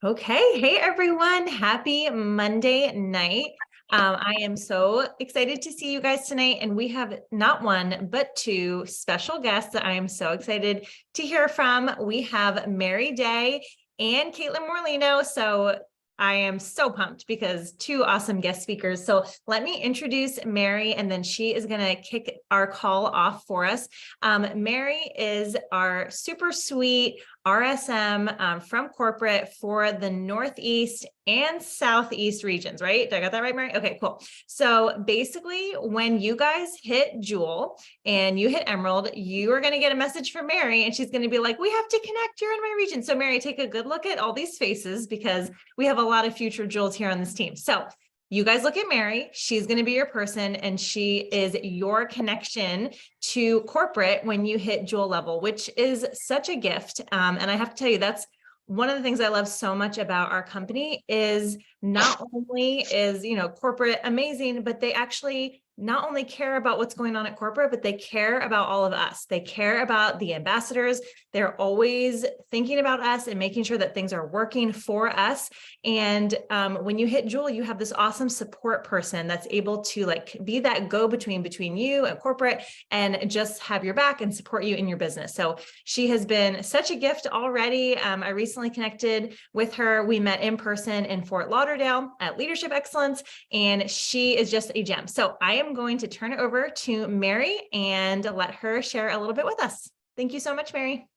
Okay. Hey, everyone. Happy Monday night. I am so excited to see you guys tonight. And we have not one, but two special guests that I am so excited to hear from. We have Mary Day and Katelynn Morlino. So I am so pumped because two awesome guest speakers. So let me introduce Mary, and then she is going to kick our call off for us. Mary is our super sweet RSM from corporate for the Northeast and Southeast regions, right? Did I got that right, Mary? Okay, cool. So basically, when you guys hit Jewel and you hit Emerald, you are going to get a message from Mary, and she's going to be like, we have to connect. You're in my region. So Mary, take a good look at all these faces because we have a lot of future Jewels here on this team. So you guys look at Mary, she's going to be your person, and she is your connection to corporate when you hit Jewel level, which is such a gift. And I have to tell you, that's one of the things I love so much about our company is not only is, corporate amazing, but they actually not only care about what's going on at corporate, but they care about all of us. They care about the ambassadors. They're always thinking about us and making sure that things are working for us. And when you hit Jewel, you have this awesome support person that's able to be that go-between between you and corporate and just have your back and support you in your business. So she has been such a gift already. I recently connected with her. We met in person in Fort Lauderdale at Leadership Excellence, and she is just a gem. So I am going to turn it over to Mary and let her share a little bit with us. Thank you so much, Mary.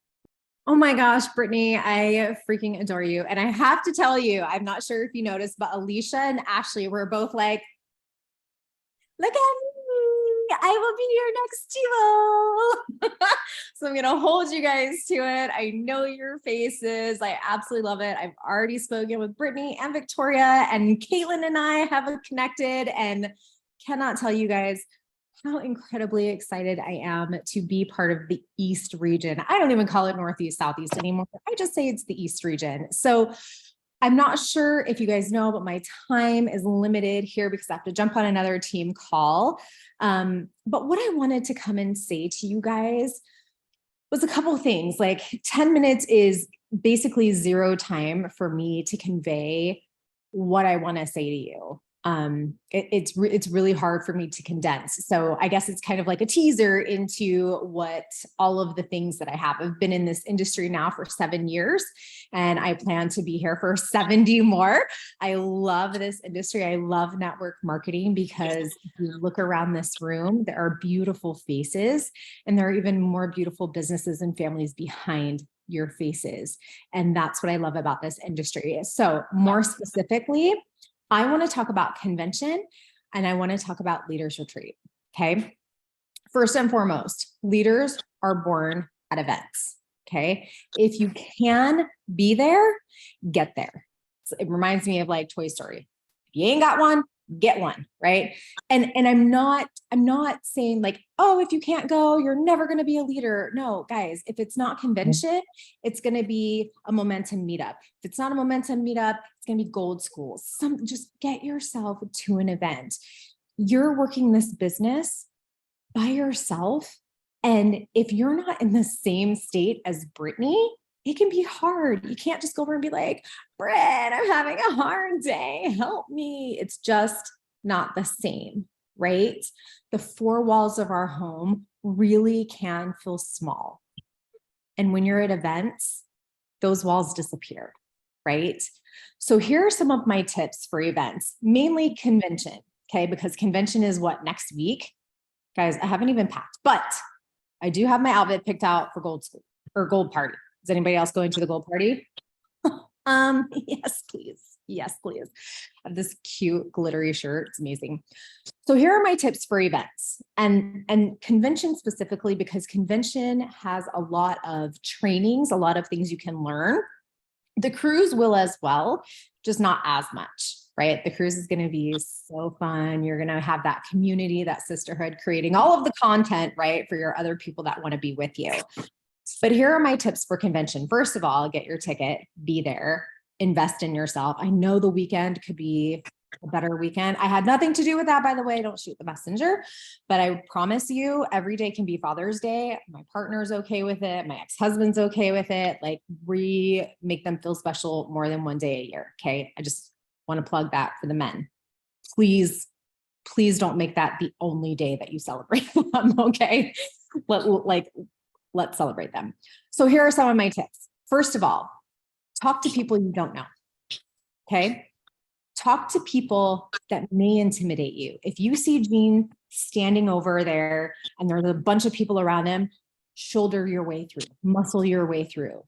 Oh my gosh, Brittany, I freaking adore you. And I have to tell you, I'm not sure if you noticed, but Alicia and Ashley were both like, look at me, I will be your next Jewel. So I'm going to hold you guys to it. I know your faces. I absolutely love it. I've already spoken with Brittany and Victoria, and Katelynn and I have connected, and cannot tell you guys how incredibly excited I am to be part of the East region. I don't even call it Northeast, Southeast anymore. I just say it's the East region. So I'm not sure if you guys know, but my time is limited here because I have to jump on another team call. But what I wanted to come and say to you guys was a couple of things. Like 10 minutes is basically zero time for me to convey what I want to say to you. It's really hard for me to condense. So I guess it's kind of like a teaser into what all of the things that I have. I've been in this industry now for 7 years, and I plan to be here for 70 more. I love this industry. I love network marketing because if you look around this room, there are beautiful faces, and there are even more beautiful businesses and families behind your faces. And that's what I love about this industry. So more specifically, I want to talk about convention, and I want to talk about Leaders Retreat. Okay. First and foremost, leaders are born at events. Okay. If you can be there, get there. So it reminds me of like Toy Story. If you ain't got one, get one, right? And I'm not saying like, oh, if you can't go, you're never going to be a leader. No, guys, if it's not convention, it's going to be a momentum meetup. If it's not a momentum meetup, it's going to be gold school. Just get yourself to an event. You're working this business by yourself. And if you're not in the same state as Brittany, it can be hard. You can't just go over and be like, Britt, I'm having a hard day. Help me. It's just not the same, right? The four walls of our home really can feel small. And when you're at events, those walls disappear, right? So here are some of my tips for events, mainly convention, okay? Because convention is what, next week? Guys, I haven't even packed, but I do have my outfit picked out for gold school or gold party. Is anybody else going to the gold party? Yes, please. Yes, please. I have this cute glittery shirt. It's amazing. So here are my tips for events and convention specifically, because convention has a lot of trainings, a lot of things you can learn. The cruise will as well, just not as much, right? The cruise is going to be so fun. You're going to have that community, that sisterhood, creating all of the content, right, for your other people that want to be with you. But here are my tips for convention. First of all, get your ticket, be there, invest in yourself. I know the weekend could be a better weekend. I had nothing to do with that, by the way. Don't shoot the messenger, but I promise you every day can be Father's Day. My partner's okay with it. My ex-husband's okay with it. Like, we make them feel special more than one day a year. Okay. I just want to plug that for the men. Please, please don't make that the only day that you celebrate them. Okay. Let's celebrate them. So here are some of my tips. First of all, talk to people you don't know. Okay. Talk to people that may intimidate you. If you see Gene standing over there and there's a bunch of people around him, shoulder your way through, muscle your way through,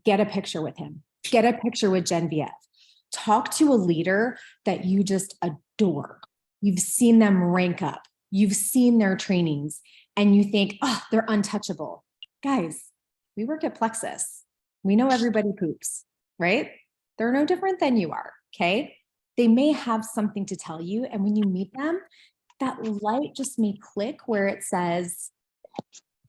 get a picture with him, get a picture with Genevieve. Talk to a leader that you just adore. You've seen them rank up. You've seen their trainings and you think, oh, they're untouchable. Guys, we work at Plexus. We know everybody poops, right? They're no different than you are, okay? They may have something to tell you. And when you meet them, that light just may click where it says,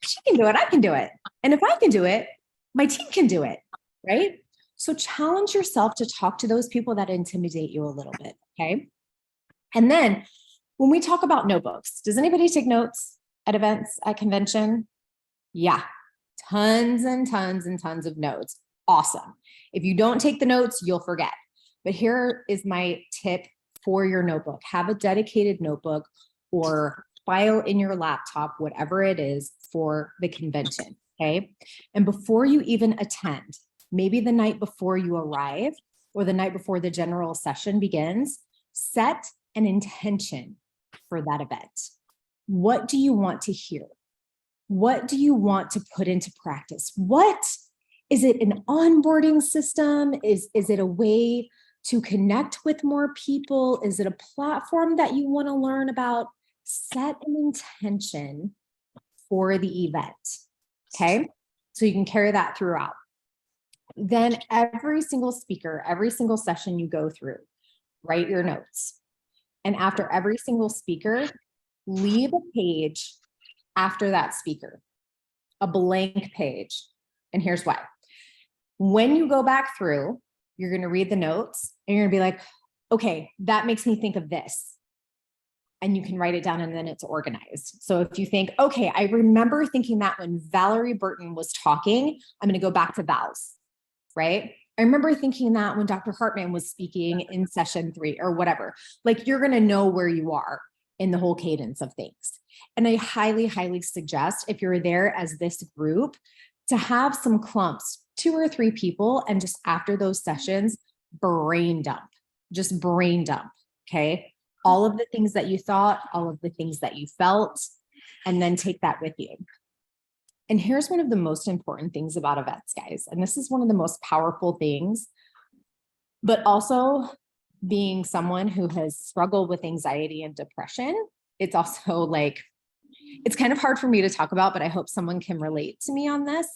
she can do it, I can do it. And if I can do it, my team can do it, right? So challenge yourself to talk to those people that intimidate you a little bit, okay? And then when we talk about notebooks, does anybody take notes at events, at convention? Yeah, tons and tons and tons of notes. Awesome. If you don't take the notes, you'll forget. But here is my tip for your notebook. Have a dedicated notebook or file in your laptop, whatever it is for the convention, okay? And before you even attend, maybe the night before you arrive or the night before the general session begins, set an intention for that event. What do you want to hear? What do you want to put into practice? What is it, an onboarding system? Is it a way to connect with more people? Is it a platform that you want to learn about? Set an intention for the event, okay? So you can carry that throughout. Then every single speaker, every single session you go through, write your notes. And after every single speaker, leave a page after that speaker, a blank page. And here's why. When you go back through, you're going to read the notes and you're going to be like, okay, that makes me think of this. And you can write it down and then it's organized. So if you think, okay, I remember thinking that when Valerie Burton was talking, I'm going to go back to Val's, right? I remember thinking that when Dr. Hartman was speaking in session 3 or whatever. Like, you're going to know where you are in the whole cadence of things. And I highly, highly suggest, if you're there as this group, to have some clumps, 2 or 3 people, and just after those sessions, brain dump, just brain dump, okay? All of the things that you thought, all of the things that you felt, and then take that with you. And here's one of the most important things about events, guys. And this is one of the most powerful things, but also being someone who has struggled with anxiety and depression, it's also like, it's kind of hard for me to talk about, but I hope someone can relate to me on this.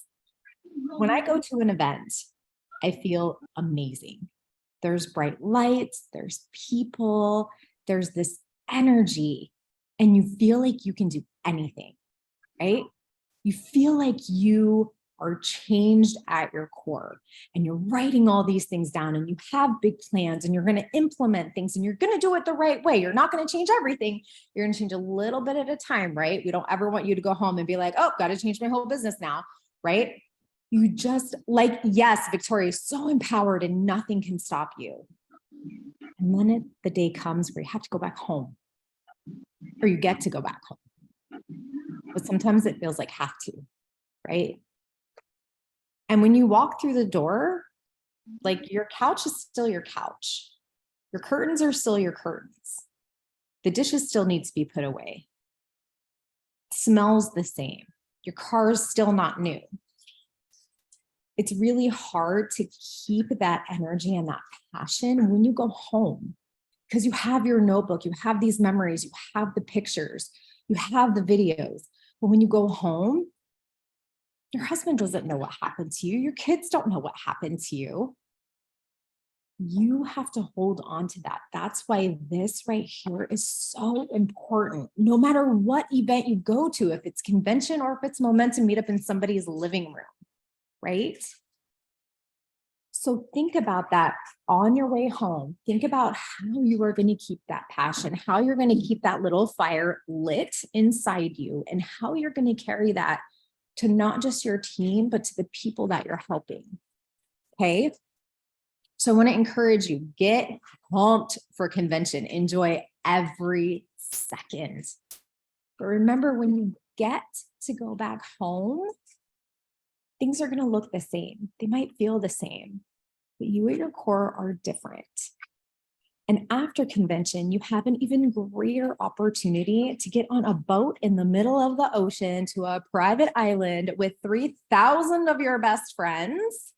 When I go to an event, I feel amazing. There's bright lights, there's people, there's this energy, and you feel like you can do anything, right? You feel like you are changed at your core, and you're writing all these things down, and you have big plans, and you're going to implement things, and you're going to do it the right way. You're not going to change everything. You're going to change a little bit at a time, right? We don't ever want you to go home and be like, oh, got to change my whole business now, right? You just, like, yes, Victoria is so empowered and nothing can stop you. And then the day comes where you have to go back home, or you get to go back home. But sometimes it feels like have to, right? And when you walk through the door, like, your couch is still your couch. Your curtains are still your curtains. The dishes still need to be put away. It smells the same. Your car is still not new. It's really hard to keep that energy and that passion when you go home, because you have your notebook, you have these memories, you have the pictures, you have the videos. But when you go home, your husband doesn't know what happened to you. Your kids don't know what happened to you. You have to hold on to that. That's why this right here is so important. No matter what event you go to, if it's convention or if it's momentum meetup in somebody's living room, right? So think about that on your way home. Think about how you are going to keep that passion, how you're going to keep that little fire lit inside you, and how you're going to carry that to not just your team, but to the people that you're helping. Okay. So I want to encourage you, get pumped for convention. Enjoy every second. But remember, when you get to go back home, things are going to look the same. They might feel the same, but you at your core are different. And after convention, you have an even greater opportunity to get on a boat in the middle of the ocean to a private island with 3,000 of your best friends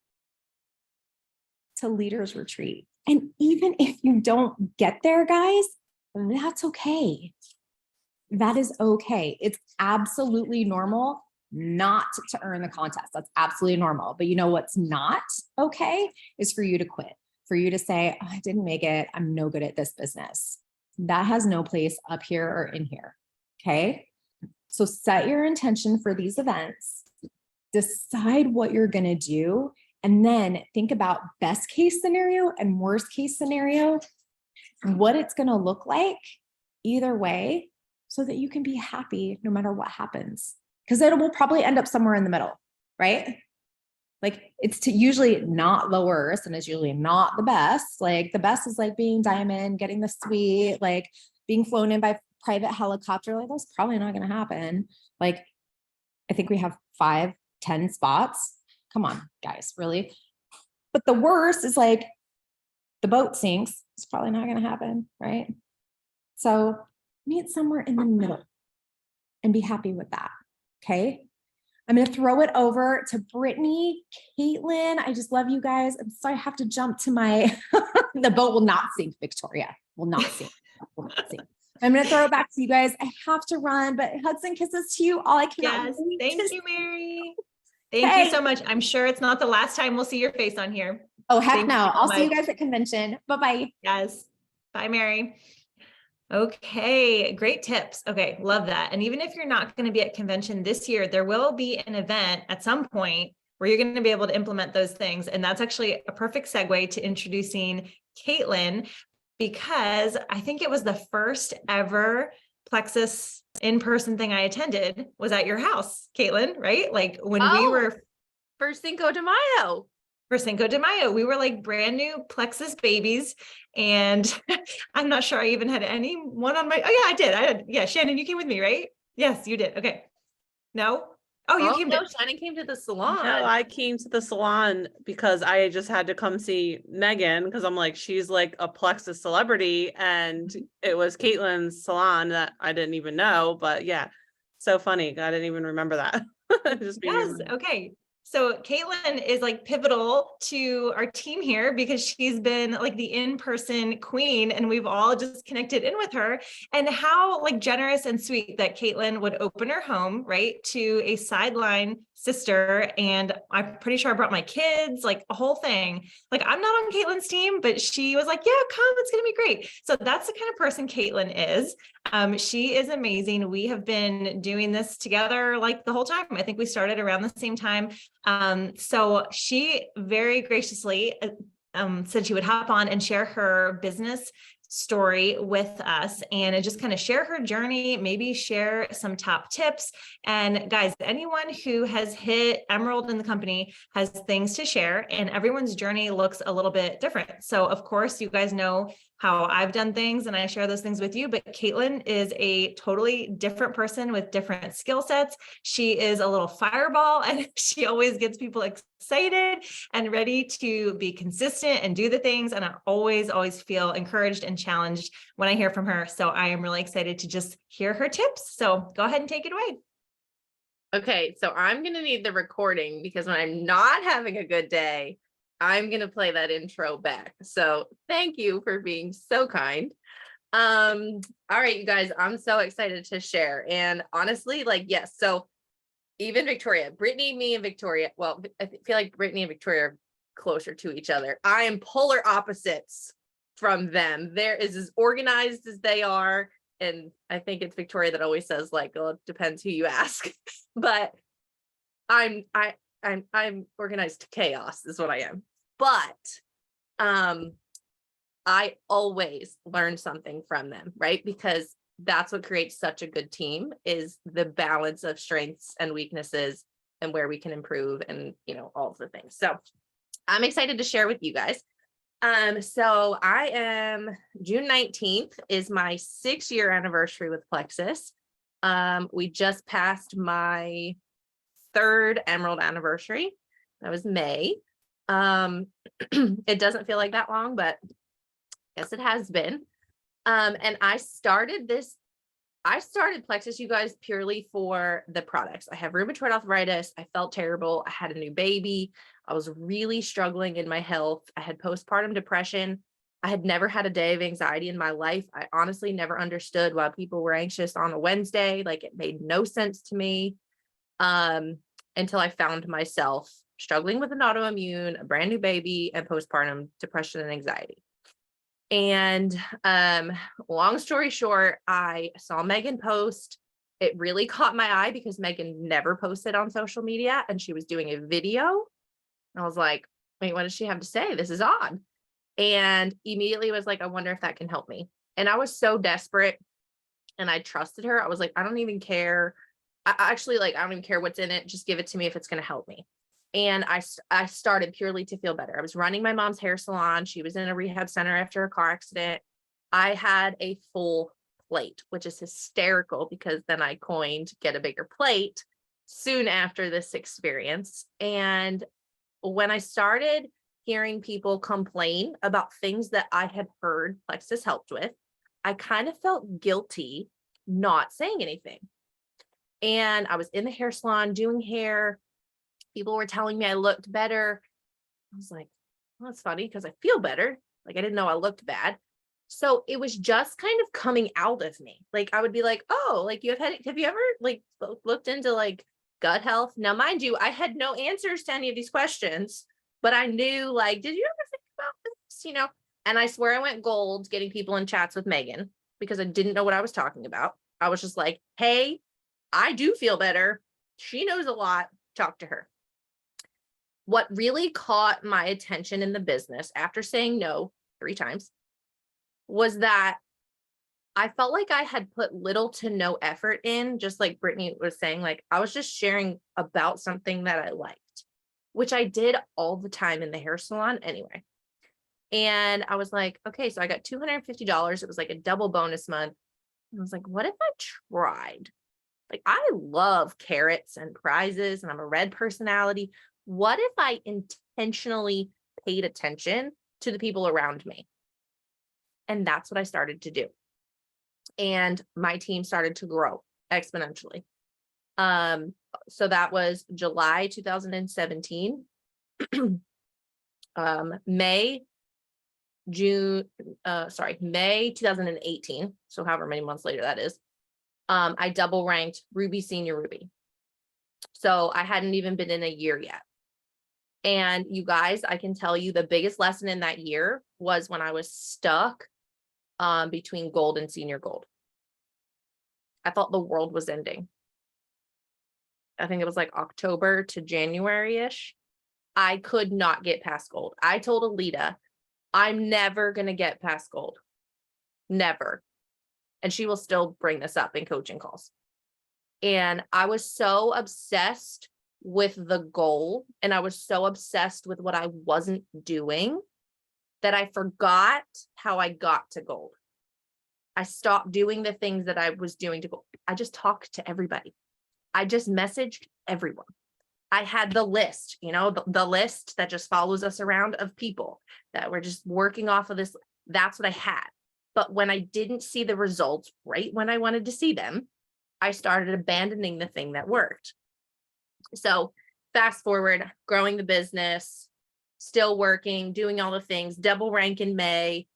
to leaders retreat. And even if you don't get there, guys, that's okay. That is okay. It's absolutely normal not to earn the contest. That's absolutely normal. But you know what's not okay is for you to quit, for you to say, oh, I didn't make it. I'm no good at this business. That has no place up here or in here. Okay. So set your intention for these events, decide what you're going to do, and then think about best case scenario and worst case scenario, what it's going to look like either way, so that you can be happy no matter what happens. Because it will probably end up somewhere in the middle, right? Like it's usually not the worst, and it's usually not the best. Like the best is like being diamond, getting the suite, like being flown in by private helicopter. Like that's probably not going to happen. Like I think we have 5, 10 spots. Come on, guys, really? But the worst is like the boat sinks. It's probably not going to happen, right? So meet somewhere in the middle and be happy with that. Okay. I'm going to throw it over to Brittany, Katelynn. I just love you guys. I'm sorry, I have to jump to my, the boat will not sink, Victoria. Will not sink. Will not sink. I'm going to throw it back to you guys. I have to run, but hugs and kisses to you. All I cannot. Yes. Thank you, Mary. Thank you so much. I'm sure it's not the last time we'll see your face on here. Oh, heck Thank no. you so I'll see you much. guys at convention. Bye-bye. Yes. Bye, Mary. Okay, great tips. Okay, love that. And even if you're not going to be at convention this year, there will be an event at some point where you're going to be able to implement those things. And that's actually a perfect segue to introducing Katelynn, because I think it was the first ever Plexus in-person thing I attended was at your house, Katelynn, right? Like when we were for Cinco de Mayo. For Cinco de Mayo, we were like brand new Plexus babies. And I'm not sure I even had anyone on my, oh yeah, I did. Yeah, Shannon, you came with me, right? Yes, you did. Okay. No? Oh, you came no, to, Shannon came to the salon. No, I came to the salon because I just had to come see Megan because I'm like, she's like a Plexus celebrity, and it was Katelynn's salon that I didn't even know. But yeah, so funny. I didn't even remember that. Just being yes, okay. So Katelynn is like pivotal to our team here because she's been like the in-person queen, and we've all just connected in with her. And how like generous and sweet that Katelynn would open her home, right, to a sideline sister. And I'm pretty sure I brought my kids, like a whole thing. Like I'm not on Katelynn's team, but she was like, yeah, come, it's going to be great. So that's the kind of person Katelynn is. She is amazing. We have been doing this together like the whole time. I think we started around the same time. So she very graciously said she would hop on and share her business story with us and just kind of share her journey, maybe share some top tips. And guys, anyone who has hit Emerald in the company has things to share, and everyone's journey looks a little bit different. So of course, you guys know how I've done things and I share those things with you, but Katelynn is a totally different person with different skill sets. She is a little fireball, and she always gets people excited and ready to be consistent and do the things. And I always feel encouraged and challenged when I hear from her. So I am really excited to just hear her tips. So go ahead and take it away. Okay, so I'm going to need the recording because when I'm not having a good day, I'm going to play that intro back. So thank you for being so kind. All right, you guys, I'm so excited to share. And honestly, like, yes. So even Victoria, Brittany, me and Victoria, well, I feel like Brittany and Victoria are closer to each other. I am polar opposites from them. They're as organized as they are. And I think it's Victoria that always says like, well, it depends who you ask, but I'm organized to chaos is what I am. but I always learn something from them, right? Because that's what creates such a good team, is the balance of strengths and weaknesses and where we can improve and, you know, all of the things. So I'm excited to share with you guys. So I am June 19th is my 6-year anniversary with Plexus. We just passed my 3rd Emerald anniversary. That was May. It doesn't feel like that long, but yes, it has been. And I started Plexus, you guys, purely for the products. I have rheumatoid arthritis. I felt terrible. I had a new baby. I was really struggling in my health. I had postpartum depression. I had never had a day of anxiety in my life. I honestly never understood why people were anxious on a Wednesday. Like, it made no sense to me. Until I found myself struggling with an autoimmune, a brand new baby, and postpartum depression and anxiety. And long story short, I saw Megan post. It really caught my eye because Megan never posted on social media, and she was doing a video. I was like, wait, what does she have to say? This is odd. And immediately was like, I wonder if that can help me. And I was so desperate, and I trusted her. I was like, I don't even care. I don't even care what's in it. Just give it to me if it's going to help me. And I started purely to feel better. I was running my mom's hair salon. She was in a rehab center after a car accident. I had a full plate, which is hysterical because then I coined get a bigger plate soon after this experience. And when I started hearing people complain about things that I had heard Plexus helped with, I kind of felt guilty not saying anything. And I was in the hair salon doing hair. People were telling me I looked better. I was like, well, that's funny because I feel better. Like, I didn't know I looked bad. So it was just kind of coming out of me. Like, I would be like, oh, like, have you ever like looked into like gut health? Now, mind you, I had no answers to any of these questions, but I knew, like, did you ever think about this? You know, and I swear I went gold getting people in chats with Megan because I didn't know what I was talking about. I was just like, hey, I do feel better. She knows a lot. Talk to her. What really caught my attention in the business after saying no 3 times was that I felt like I had put little to no effort in, just like Brittany was saying, like, I was just sharing about something that I liked, which I did all the time in the hair salon anyway. And I was like, okay, so I got $250. It was like a double bonus month. And I was like, what if I tried? Like, I love carrots and prizes, and I'm a red personality. What if I intentionally paid attention to the people around me? And that's what I started to do. And my team started to grow exponentially. So that was July 2017. May 2018. So however many months later that is. I double ranked Ruby Senior Ruby. So I hadn't even been in a year yet. And you guys, I can tell you the biggest lesson in that year was when I was stuck between gold and senior gold. I thought the world was ending. I think it was like October to January-ish. I could not get past gold. I told Alita, I'm never going to get past gold. Never. And she will still bring this up in coaching calls. And I was so obsessed with the goal, and I was so obsessed with what I wasn't doing that I forgot how I got to gold. I stopped doing the things that I was doing to gold. I just talked to everybody. I just messaged everyone. I had the list, you know, the list that just follows us around of people that were just working off of this. That's what I had. But when I didn't see the results right when I wanted to see them, I started abandoning the thing that worked. So fast forward, growing the business, still working, doing all the things, double rank in May.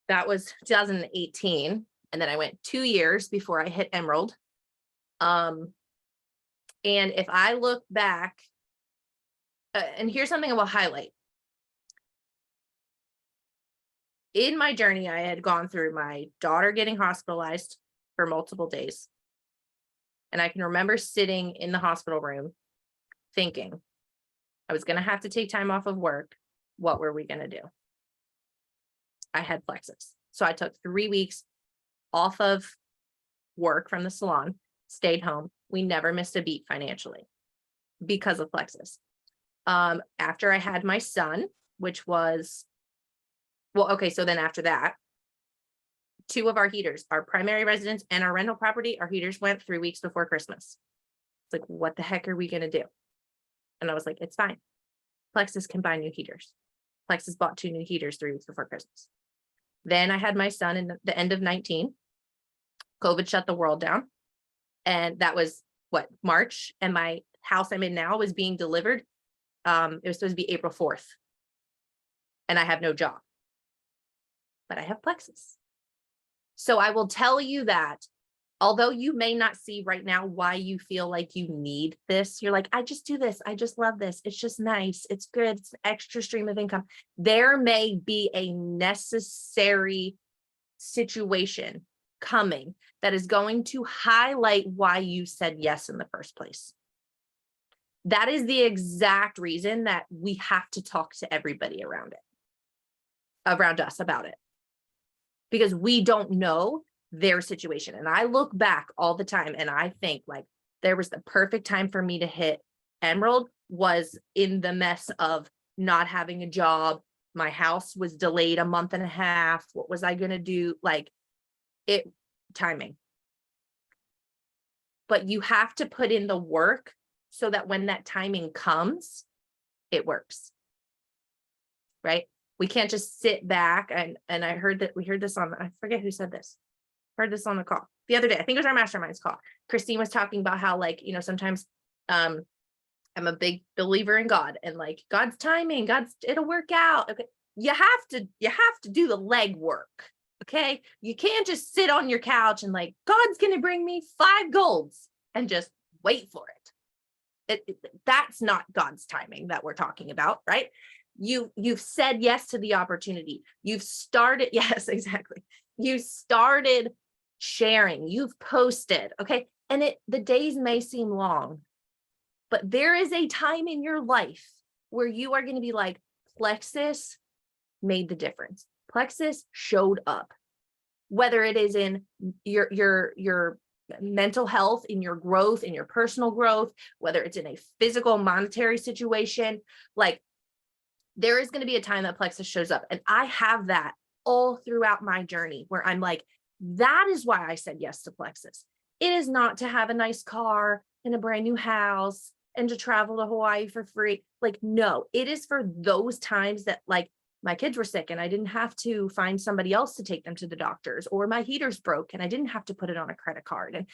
That was 2018. And then I went 2 years before I hit Emerald. And if I look back, and here's something I will highlight. In my journey, I had gone through my daughter getting hospitalized for multiple days. And I can remember sitting in the hospital room thinking I was going to have to take time off of work what were we going to do? I had plexus. So I took 3 weeks off of work from the salon, stayed home. We never missed a beat financially because of plexus. After I had my son, which was, well, okay. So then after that, 2 of our heaters, our primary residence and our rental property, our heaters went 3 weeks before Christmas. It's like, what the heck are we going to do? And I was like, it's fine. Plexus can buy new heaters. Plexus bought 2 new heaters 3 weeks before Christmas. Then I had my son in the end of 19. COVID shut the world down. And that was what, March. And my house I'm in now was being delivered. It was supposed to be April 4th. And I have no job. But I have plexus. So I will tell you that although you may not see right now why you feel like you need this, you're like, I just do this. I just love this. It's just nice. It's good. It's an extra stream of income. There may be a necessary situation coming that is going to highlight why you said yes in the first place. That is the exact reason that we have to talk to everybody around us about it. Because we don't know their situation. And I look back all the time and I think like there was the perfect time for me to hit Emerald was in the mess of not having a job. My house was delayed a month and a half. What was I going to do? Like timing. But you have to put in the work so that when that timing comes, it works. Right? We can't just sit back and I heard that we heard this on, I forget who said this. Heard this on the call the other day. I think it was our masterminds call. Christine was talking about how like, sometimes I'm a big believer in God and like God's timing, it'll work out. Okay. You have to do the leg work. Okay. You can't just sit on your couch and like, God's going to bring me 5 golds and just wait for it. That's not God's timing that we're talking about, right? You've said yes to the opportunity. You've started. Yes, exactly. You started sharing, you've posted. Okay. And the days may seem long, but there is a time in your life where you are going to be like, plexus made the difference. Plexus showed up, whether it is in your mental health, in your growth, in your personal growth, whether it's in a physical monetary situation, like there is going to be a time that plexus shows up. And I have that all throughout my journey where I'm like, that is why I said yes to plexus. It is not to have a nice car and a brand new house and to travel to Hawaii for free. Like, no, it is for those times that like my kids were sick and I didn't have to find somebody else to take them to the doctors, or my heaters broke and I didn't have to put it on a credit card. And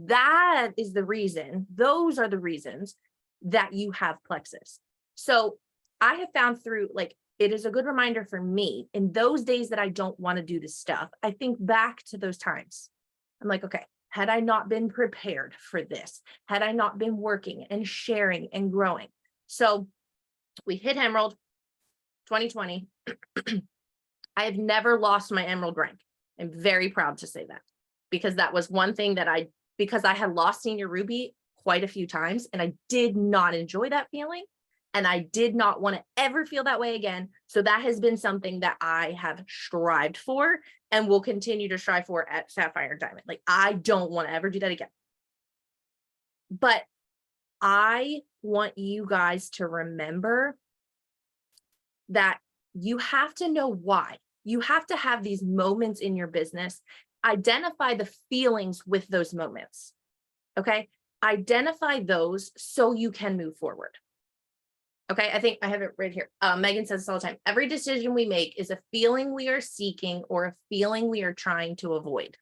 that is the reason, those are the reasons that you have plexus. So I have found through like, it is a good reminder for me in those days that I don't want to do this stuff. I think back to those times. I'm like, okay, had I not been prepared for this, had I not been working and sharing and growing. So we hit Emerald 2020. I have never lost my Emerald rank. I'm very proud to say that because that was one thing that because I had lost Senior Ruby quite a few times and I did not enjoy that feeling. And I did not want to ever feel that way again. So that has been something that I have strived for and will continue to strive for at Sapphire and Diamond. Like, I don't want to ever do that again. But I want you guys to remember that you have to know why. You have to have these moments in your business. Identify the feelings with those moments. Okay? Identify those so you can move forward. Okay, I think I have it right here. Megan says this all the time. Every decision we make is a feeling we are seeking or a feeling we are trying to avoid.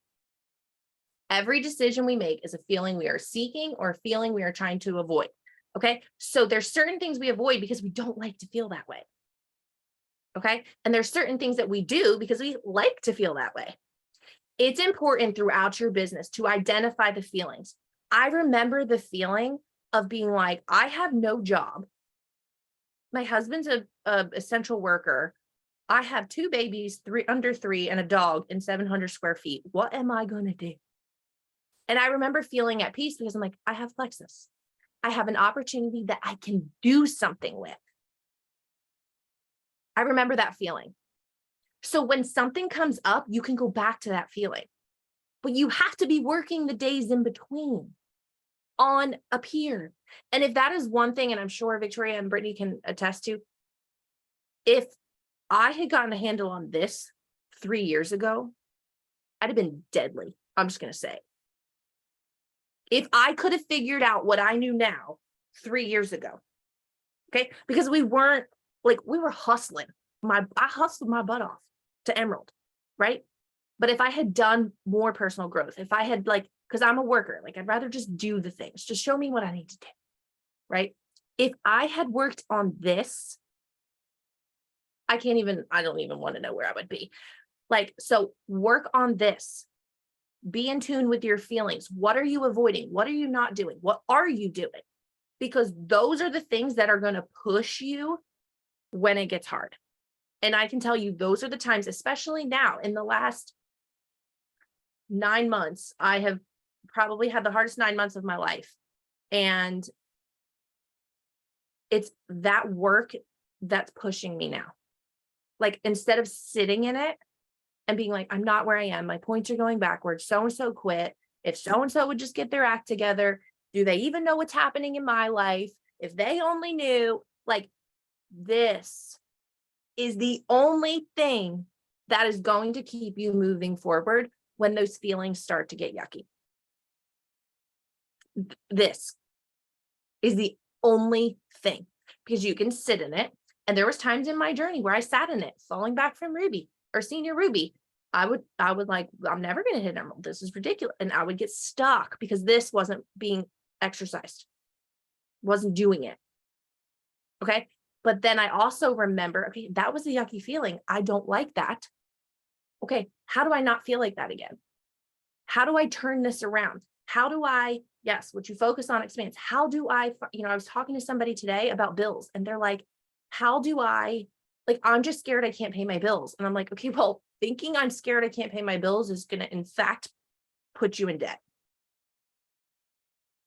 Every decision we make is a feeling we are seeking or a feeling we are trying to avoid. Okay, so there's certain things we avoid because we don't like to feel that way. Okay, and there's certain things that we do because we like to feel that way. It's important throughout your business to identify the feelings. I remember the feeling of being like, I have no job. My husband's a essential worker. I have 2 babies, 3 under 3, and a dog in 700 square feet. What am I going to do? And I remember feeling at peace because I'm like, I have plexus. I have an opportunity that I can do something with. I remember that feeling. So when something comes up, you can go back to that feeling, but you have to be working the days in between on up here. And if that is one thing, and I'm sure Victoria and Brittany can attest to, if I had gotten a handle on this 3 years ago, I'd have been deadly. I'm just going to say, if I could have figured out what I knew now 3 years ago, okay, because we weren't like, we were hustling. I hustled my butt off to Emerald, right? But if I had done more personal growth, if I had like, because I'm a worker, like I'd rather just do the things, just show me what I need to do, right? If I had worked on this, I don't even want to know where I would be. Like, so work on this. Be in tune with your feelings. What are you avoiding? What are you not doing? What are you doing? Because those are the things that are going to push you when it gets hard. And I can tell you, those are the times, especially now in the last 9 months, I have probably had the hardest 9 months of my life. And it's that work that's pushing me now. Like, instead of sitting in it and being like, I'm not where I am, my points are going backwards, so-and-so quit. If so-and-so would just get their act together, do they even know what's happening in my life? If they only knew, like, this is the only thing that is going to keep you moving forward when those feelings start to get yucky. This is the only thing, because you can sit in it. And there was times in my journey where I sat in it, falling back from Ruby or senior Ruby. I would like, I'm never going to hit Emerald. This is ridiculous. And I would get stuck because this wasn't being exercised, wasn't doing it. Okay. But then I also remember, okay, that was a yucky feeling. I don't like that. Okay. How do I not feel like that again? How do I turn this around? How do I, yes, what you focus on expands. How do I, I was talking to somebody today about bills, and they're like, how do I, like, I'm just scared I can't pay my bills. And I'm like, okay, well, thinking I'm scared I can't pay my bills is going to, in fact, put you in debt.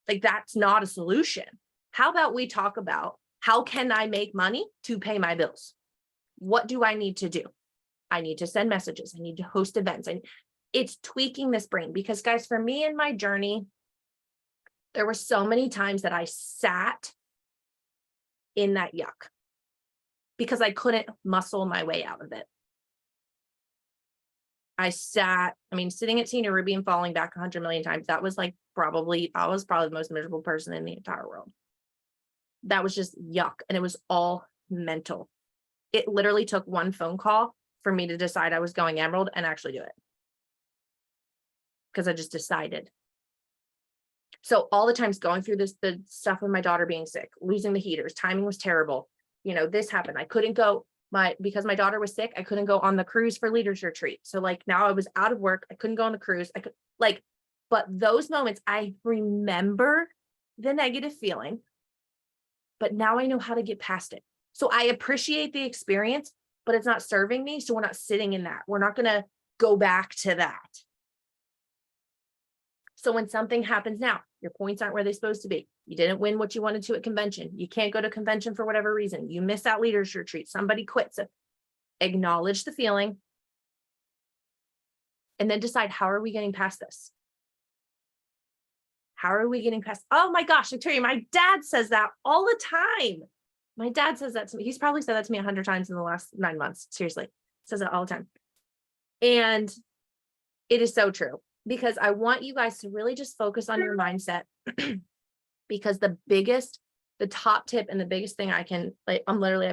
Like, that's not a solution. How about we talk about, how can I make money to pay my bills? What do I need to do? I need to send messages. I need to host events. And it's tweaking this brain, because guys, for me in my journey, there were so many times that I sat in that yuck because I couldn't muscle my way out of it. Sitting at senior Ruby and falling back 100 million times. That was like, I was probably the most miserable person in the entire world. That was just yuck. And it was all mental. It literally took one phone call for me to decide I was going Emerald and actually do it. Because I just decided. So all the times going through this, the stuff with my daughter being sick, losing the heaters, timing was terrible. This happened. I couldn't go because my daughter was sick. I couldn't go on the cruise for leaders retreat. So like, now I was out of work. I couldn't go on the cruise. But those moments, I remember the negative feeling, but now I know how to get past it. So I appreciate the experience, but it's not serving me. So we're not sitting in that. We're not going to go back to that. So when something happens now, your points aren't where they're supposed to be. You didn't win what you wanted to at convention. You can't go to convention for whatever reason. You missed out leaders retreat. Somebody quit. So acknowledge the feeling and then decide, how are we getting past this? How are we getting past? Oh my gosh, Victoria, my dad says that all the time. My dad says that to me. He's probably said that to me 100 times in the last 9 months. Seriously, says it all the time. And it is so true, because I want you guys to really just focus on your mindset. Because the top tip and the biggest thing I've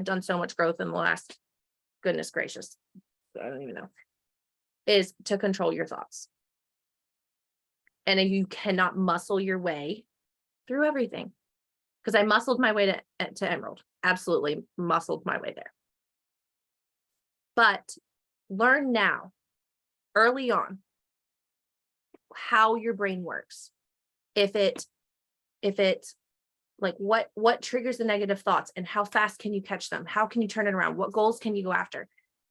done so much growth in the last, goodness gracious, I don't even know, is to control your thoughts. And if you cannot muscle your way through everything, because I muscled my way to Emerald, absolutely muscled my way there. But learn now, early on, how your brain works. If it like what triggers the negative thoughts, and how fast can you catch them? How can you turn it around? What goals can you go after?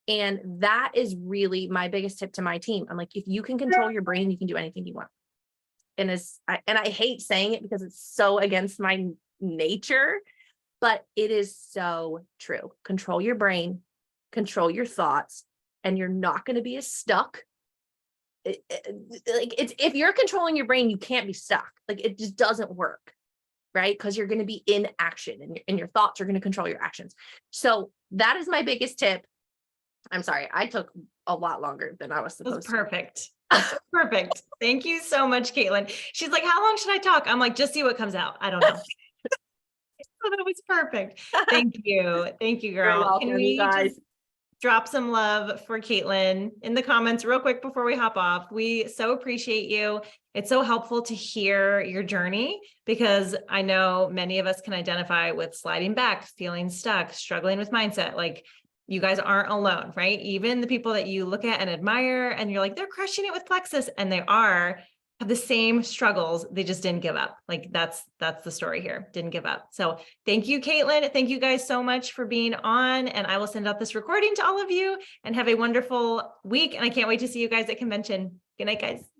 And that is really my biggest tip to my team. I'm like, if you can control your brain, you can do anything you want. And I hate saying it because it's so against my nature, but it is so true. Control your brain control your thoughts, and you're not going to be as stuck. Like it's, if you're controlling your brain, you can't be stuck. Like it just doesn't work, right? Because you're going to be in action, and your thoughts are going to control your actions. So that is my biggest tip. I'm sorry, I took a lot longer than I was That was supposed to. perfect. Perfect. Thank you so much, Katelynn. She's like, how long should I talk? I'm like, just see what comes out. I don't know. So that was perfect. Thank you. Thank you, You're girl. welcome, Can we you guys. just drop some love for Katelynn in the comments real quick before we hop off? We so appreciate you. It's so helpful to hear your journey, because I know many of us can identify with sliding back, feeling stuck, struggling with mindset. Like, you guys aren't alone, right? Even the people that you look at and admire and you're like, they're crushing it with Plexus, and they have the same struggles. They just didn't give up. Like that's the story here. Didn't give up. So thank you, Katelynn. Thank you guys so much for being on, and I will send out this recording to all of you, and have a wonderful week. And I can't wait to see you guys at convention. Good night, guys.